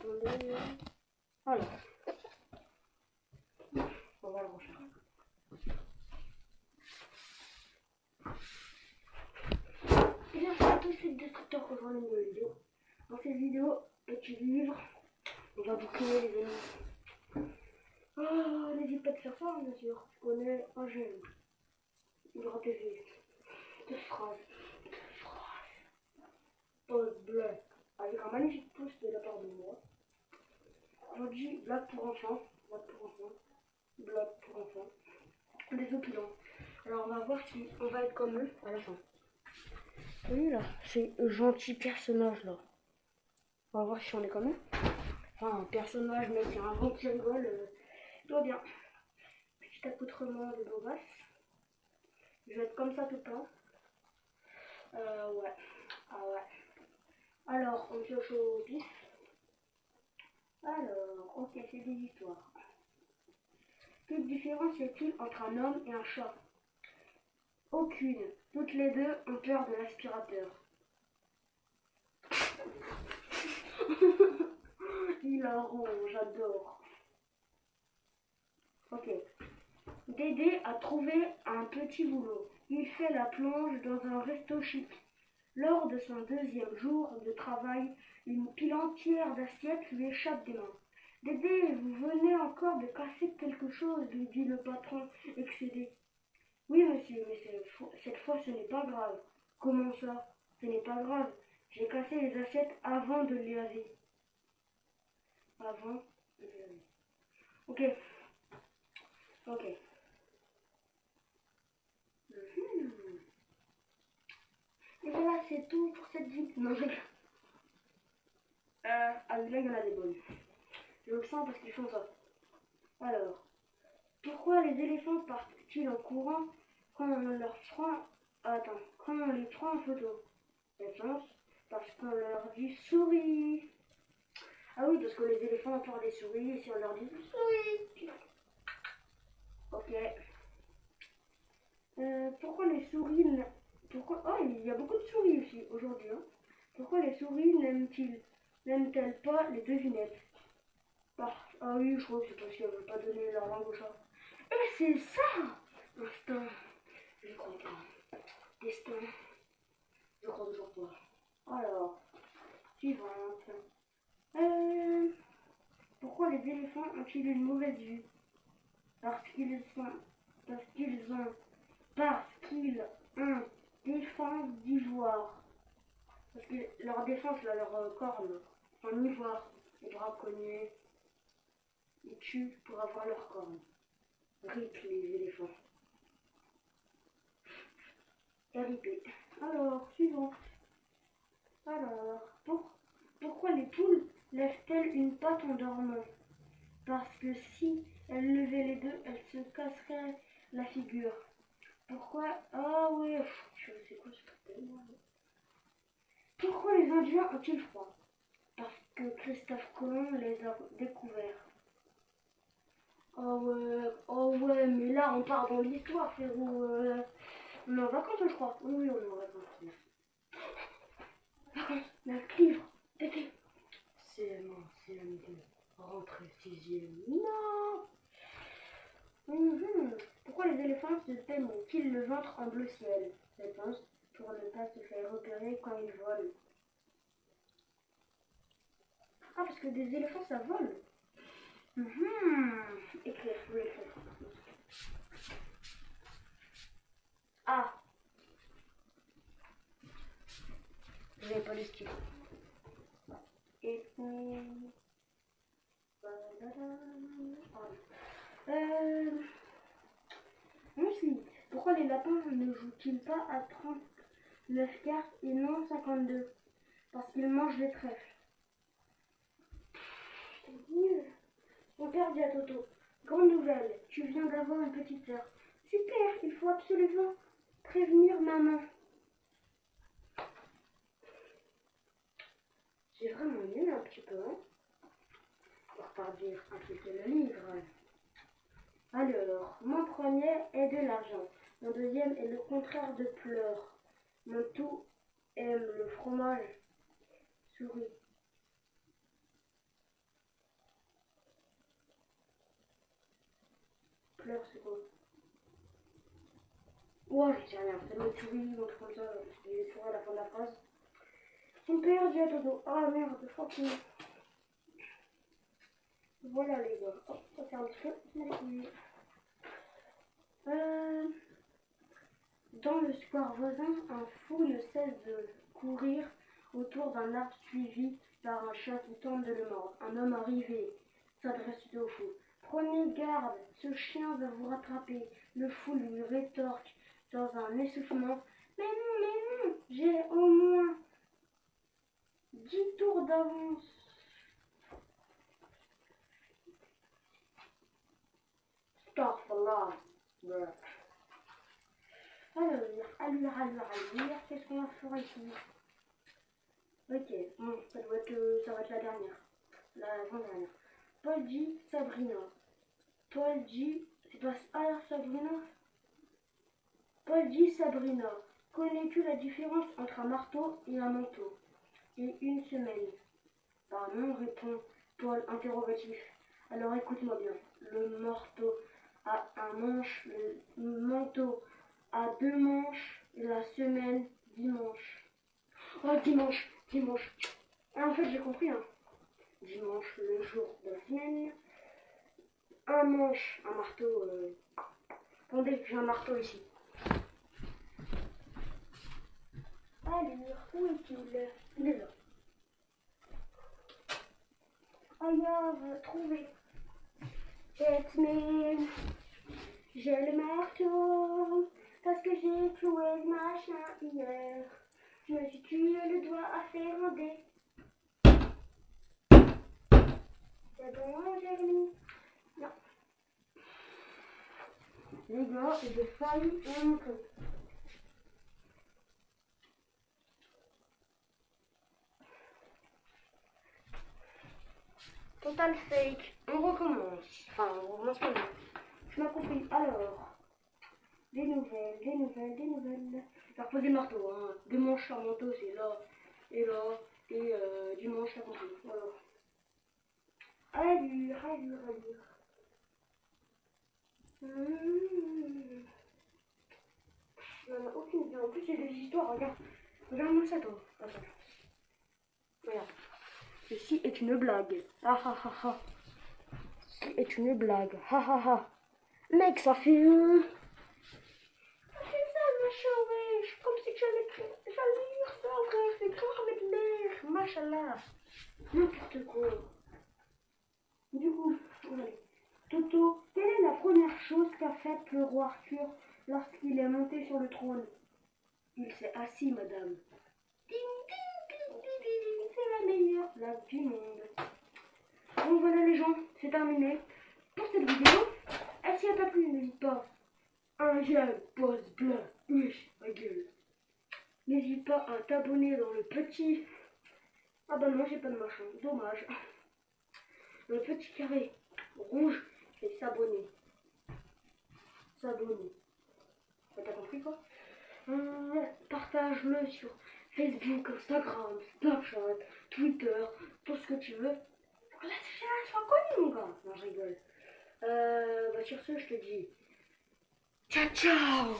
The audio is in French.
Attendez. Alors. On va le refaire. Et bien, c'est tout de suite destructeur que je vois une nouvelle vidéo. Dans cette vidéo, petit livre. On va bouquiner les amis. Oh, n'hésite pas de faire ça, hein, bien sûr. Tu connais un j'aime. Il aura tes vues. Toute phrase. Pause bleu. Avec un magnifique pouce de la part de moi. Aujourd'hui, blague pour enfants. Blague pour enfants. Blague pour enfants. Des opilants. Alors, on va voir si on va être comme eux à la fin. Vous voyez là, ces gentils personnages là. On va voir si on est comme eux. Enfin, un personnage, mais c'est un grand qui rigole. Tout va bien. Petit accoutrement de Bobas. Je vais être comme ça tout le temps. Ouais. Ah ouais. Alors, on pioche au pif. Alors, ok, c'est des histoires. Quelle différence y a-t-il entre un homme et un chat? Aucune. Toutes les deux ont peur de l'aspirateur. Hilarant, j'adore. Ok. Dédé a trouvé un petit boulot. Il fait la plonge dans un resto chic. Lors de son deuxième jour de travail, une pile entière d'assiettes lui échappe des mains. Dédé, vous venez encore de casser quelque chose, lui dit le patron excédé. Oui, monsieur, mais cette fois ce n'est pas grave. Comment ça? Ce n'est pas grave. J'ai cassé les assiettes avant de les laver. Avant de les laver. Ok. Ok. Et voilà, c'est tout pour cette vidéo. Non, je... Ah oui, là, il y en a des bonnes. Je le sens parce qu'ils font ça. Alors, pourquoi les éléphants partent-ils en courant quand on leur prend... Attends, quand on les prend en photo? Réponse, parce qu'on leur dit souris. Ah oui, parce que les éléphants ont peur des souris et si on leur dit souris. Ok. Pourquoi les souris... Pourquoi... Oh, il y a beaucoup de souris aussi aujourd'hui. Hein. Pourquoi les souris n'aiment-elles pas les devinettes? Ah oui, je crois que c'est parce qu'elles ne veulent pas donner leur langue au chat. Et c'est ça! Instinct. Je crois pas. Destin. Je crois toujours pas. Alors, suivante. Pourquoi les éléphants ont-ils une mauvaise vue? Parce qu'ils ont défense d'ivoire. Parce que leur défense, là, leur corne, en ivoire, les braconniers, ils tuent pour avoir leur corne. RIP les éléphants. RIP. Alors, suivant. Alors, pourquoi les poules lèvent-elles une patte en dormant? Parce que si elles levaient les deux, elles se casseraient la figure. Pourquoi? Ah oui, je sais quoi ce truc. Pourquoi les Indiens ont-ils froid? Parce que Christophe Colomb les a découverts. Oh ouais, mais là on part dans l'histoire, frérot. On est en vacances, je crois. Oui, on est en vacances. Vacances, mais un livre, bébé. CM1, CM2, rentrée 6e. Non. Pourquoi les éléphants se peignent-ils le ventre en bleu ciel? Réponse, pour ne pas se faire repérer quand ils volent. Ah, parce que des éléphants ça vole. Écrire, je vais écrire. Ah, je n'avais pas le stylo. Et ensuite, pourquoi les lapins ne jouent-ils pas à 39 cartes et non 52? Parce qu'ils mangent les trèfles. Mon père dit à Toto, grande nouvelle, tu viens d'avoir une petite sœur. Super, il faut absolument prévenir maman. J'ai vraiment nul un petit peu, hein. Par dire un truc de le livre. Alors, mon premier est de l'argent. Mon deuxième est le contraire de pleurs. Mon tout aime le fromage souris. fleur, c'est quoi? Ouais, j'en sais rien. C'est le souris, ou un truc comme ça. Il y a des souris à la fin de la phrase. Son père dit à Dodo. Ah merde, fuck you. Voilà les gars. Hop, ça fait un petit peu. Dans le square voisin, un fou ne cesse de courir autour d'un arbre suivi par un chien qui tente de le mordre. Un homme arrivé s'adresse au fou. Prenez garde, ce chien va vous rattraper. Le fou lui rétorque dans un essoufflement. Mais non, j'ai au moins 10 tours d'avance. Astaghfirullah. Alors, qu'est-ce qu'on va faire ici? Ok, bon, ça va être la dernière. La avant-dernière. Paul dit Sabrina. Paul dit. C'est pas alors Sabrina? Paul dit Sabrina. Connais-tu la différence entre un marteau et un manteau? Et une semaine. Bah non, répond Paul interrogatif. Alors écoute-moi bien. Le marteau a un manche, le manteau a 2 manches, et la semaine, dimanche. Oh, dimanche. Ah, en fait, j'ai compris, hein. Dimanche, le jour de la semaine. Un manche, un marteau. Attendez, j'ai un marteau ici. Allez, où est-il? Il est là. I have trouvé. It's me. J'ai le marteau. Parce que j'ai cloué le machin hier. Je me suis tué le doigt à faire un dé. C'est bon, Jérémy? Non. Les gars, j'ai failli un peu. Total fake. On recommence. Enfin, on recommence pas. Je m'as compris. Alors, des nouvelles. J'ai reposé le marteau. Hein. Dimanche, sur manteau, c'est là et là. Et dimanche, la compris. Voilà. Allure. J'en ai aucune idée. En plus, c'est des histoires. Regarde-moi ça, toi. Attends. Regarde. Ceci est une blague. Ah ah ah ah. Ceci est une blague. Ah ah ah. Mec, ça fait ça fait ça, machin, wesh. Comme si j'allais lire ça, frère. C'est grave avec l'air. Machallah. N'importe quoi. Du coup, allez. Toto, quelle est la première chose qu'a faite le roi Arthur lorsqu'il est monté sur le trône? Il s'est assis, madame. C'est la meilleure blague du monde. Bon voilà les gens, c'est terminé pour cette vidéo. Et si elle t'a plu, n'hésite pas. Un j'aime, pouce bleu, wesh, ma gueule. N'hésite pas à t'abonner dans le petit... Ah bah non, j'ai pas de machin, dommage. Le petit carré rouge, et s'abonner. T'as compris quoi? Partage-le sur Facebook, Instagram, Snapchat, Twitter, tout ce que tu veux. Là, je suis connu, mon gars. Non, je rigole. Bah, sur ce, je te dis ciao, ciao.